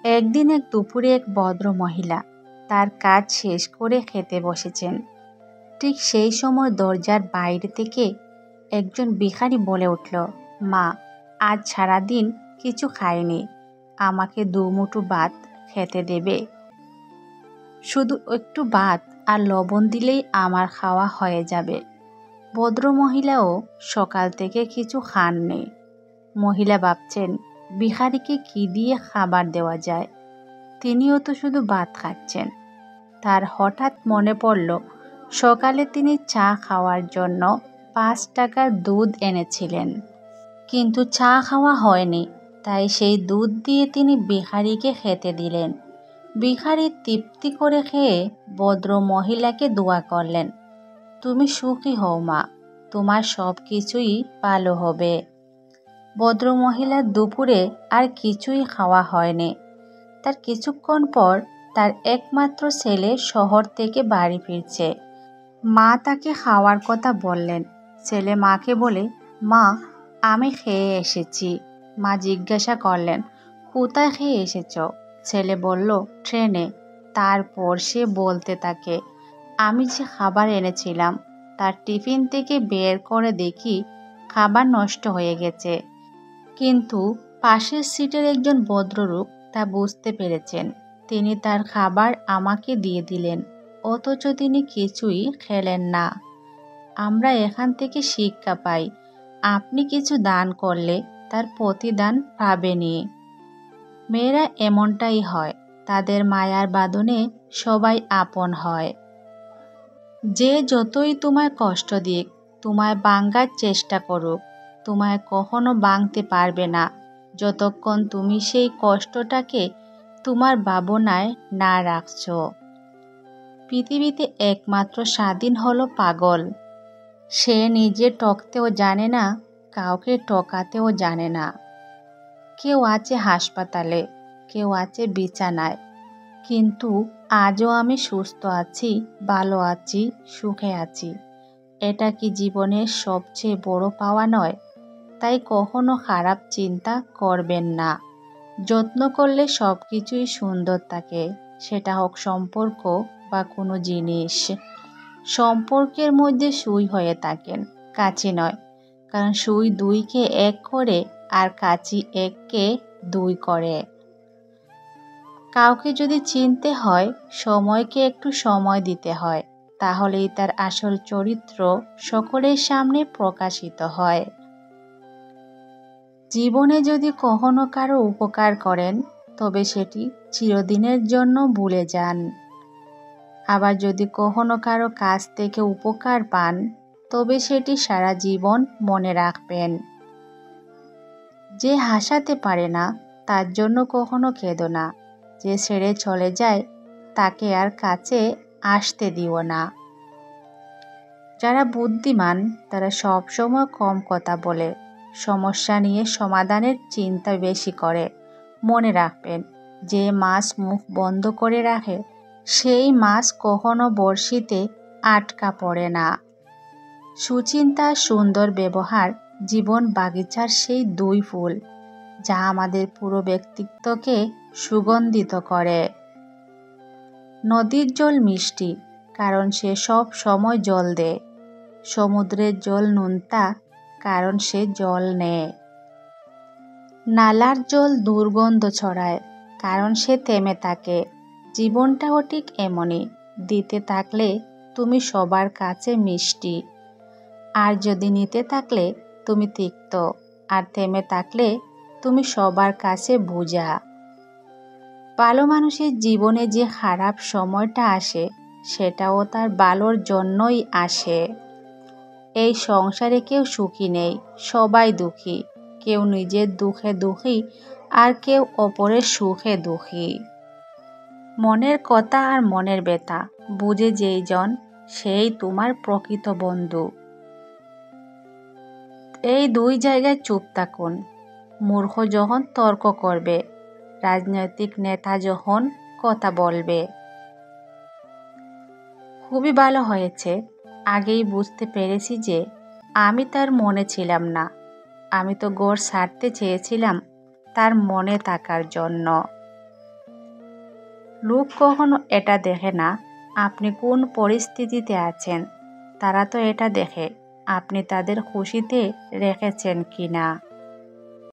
একদিন এক দুপুরে এক ভদ্র মহিলা তার কাজ শেষ করে খেতে বসেছেন। ঠিক সেই সময় দরজার বাইরে থেকে একজন ভিখারি বলে উঠল, মা, আজ সারাদিন কিছু খাইনি, আমাকে দুমুঠো ভাত খেতে দেবে? শুধু একটু ভাত আর লবণ দিলেই আমার খাওয়া হয়ে যাবে। ভদ্র মহিলাও সকাল থেকে কিছু খাননি। মহিলা ভাবছেন, ভিখারিকে কি দিয়ে খাবার দেওয়া যায়, তিনিও তো শুধু ভাত খাচ্ছেন। তার হঠাৎ মনে পড়ল, সকালে তিনি চা খাওয়ার জন্য 5 টাকার দুধ এনেছিলেন, কিন্তু চা খাওয়া হয়নি। তাই সেই দুধ দিয়ে তিনি ভিখারিকে খেতে দিলেন। ভিখারি তৃপ্তি করে খেয়ে ভদ্র মহিলাকে দোয়া করলেন, তুমি সুখী হও মা, তোমার সব কিছুই ভালো হবে। ভদ্র মহিলার দুপুরে আর কিছুই খাওয়া হয়নি। তার কিছুক্ষণ পর তার একমাত্র ছেলে শহর থেকে বাড়ি ফিরছে। মা তাকে খাওয়ার কথা বললেন। ছেলে মাকে বলে, মা, আমি খেয়ে এসেছি। মা জিজ্ঞাসা করলেন, কোথায় খেয়ে এসেছ? ছেলে বলল, ট্রেনে। তারপর সে বলতে থাকে, আমি যে খাবার এনেছিলাম তার টিফিন থেকে বের করে দেখি খাবার নষ্ট হয়ে গেছে। কিন্তু পাশের সিটের একজন ভদ্রলোক তা বুঝতে পেরেছেন। তিনি তার খাবার আমাকে দিয়ে দিলেন, অথচ তিনি কিছুই খেলেন না। আমরা এখান থেকে শিক্ষা পাই, আপনি কিছু দান করলে তার প্রতিদান পাবেনই। মেয়েরা এমনটাই হয়, তাদের মায়ার বাঁধনে সবাই আপন হয়। যে যতই তোমায় কষ্ট দিক, তোমায় ভাঙার চেষ্টা করুক, তোমায় কখনো ভাঙতে পারবে না যতক্ষণ তুমি সেই কষ্টটাকে তোমার ভাবনায় না রাখছ। পৃথিবীতে একমাত্র স্বাধীন হলো পাগল। সে নিজে টকতেও জানে না, কাউকে টকাতেও জানে না। কেউ আছে হাসপাতালে, কেউ আছে বিছানায়, কিন্তু আজও আমি সুস্থ আছি, ভালো আছি, সুখে আছি। এটা কি জীবনের সবচেয়ে বড় পাওয়া নয়? তাই কখনো খারাপ চিন্তা করবেন না। যত্ন করলে সব কিছুই সুন্দর থাকে, সেটা হোক সম্পর্ক বা কোনো জিনিস। সম্পর্কের মধ্যে সুই হয়ে থাকেন, কাছি নয়, কারণ সুই দুইকে এক করে আর কাছি এককে দুই করে। কাউকে যদি চিনতে হয়, সময়কে একটু সময় দিতে হয়, তাহলেই তার আসল চরিত্র সকলের সামনে প্রকাশিত হয়। জীবনে যদি কখনো কারো উপকার করেন, তবে সেটি চিরদিনের জন্য ভুলে যান। আবার যদি কখনো কারো কাছ থেকে উপকার পান, তবে সেটি সারা জীবন মনে রাখবেন। যে হাসাতে পারে না, তার জন্য কখনো কেঁদো না। যে ছেড়ে চলে যায়, তাকে আর কাছে আসতে দিও না। যারা বুদ্ধিমান তারা সবসময় কম কথা বলে, সমস্যা নিয়ে সমাধানের চিন্তা বেশি করে। মনে রাখবেন, যে মাছ মুখ বন্ধ করে রাখে, সেই মাছ কখনো বড়শিতে আটকা পড়ে না। সুচিন্তা, সুন্দর ব্যবহার জীবন বাগিচার সেই দুই ফুল, যা আমাদের পুরো ব্যক্তিত্বকে সুগন্ধিত করে। নদীর জল মিষ্টি, কারণ সে সব সময় জল দেয়। সমুদ্রের জল নোনতা, কারণ সে জল নেয়। নালার জল দুর্গন্ধ ছড়ায়, কারণ সে থেমে থাকে। জীবনটাও ঠিক এমনই, দিতে থাকলে তুমি সবার কাছে মিষ্টি, আর যদি নিতে থাকলে তুমি তিক্ত, আর থেমে থাকলে তুমি সবার কাছে বোঝা। ভালো মানুষের জীবনে যে খারাপ সময়টা আসে, সেটাও তার ভালোর জন্যই আসে। এই সংসারে কেউ সুখী নেই, সবাই দুঃখী। কেউ নিজের দুঃখে দুঃখী, আর কেউ অপরের সুখে দুঃখী। মনের কথা আর মনের ব্যথা বুঝে যেই জন, সেই তোমার প্রকৃত বন্ধু। এই দুই জায়গায় চুপ থাকুন। মূর্খ যখন তর্ক করবে, রাজনৈতিক নেতা যখন কথা বলবে। খুবই ভালো হয়েছে, আগেই বুঝতে পেরেছি যে আমি তার মনে ছিলাম না। আমি তো ঘর ছাড়তে চেয়েছিলাম তার মনে থাকার জন্য। লোক কখনো এটা দেখে না আপনি কোন পরিস্থিতিতে আছেন, তারা তো এটা দেখে আপনি তাদের খুশিতে রেখেছেন কি না।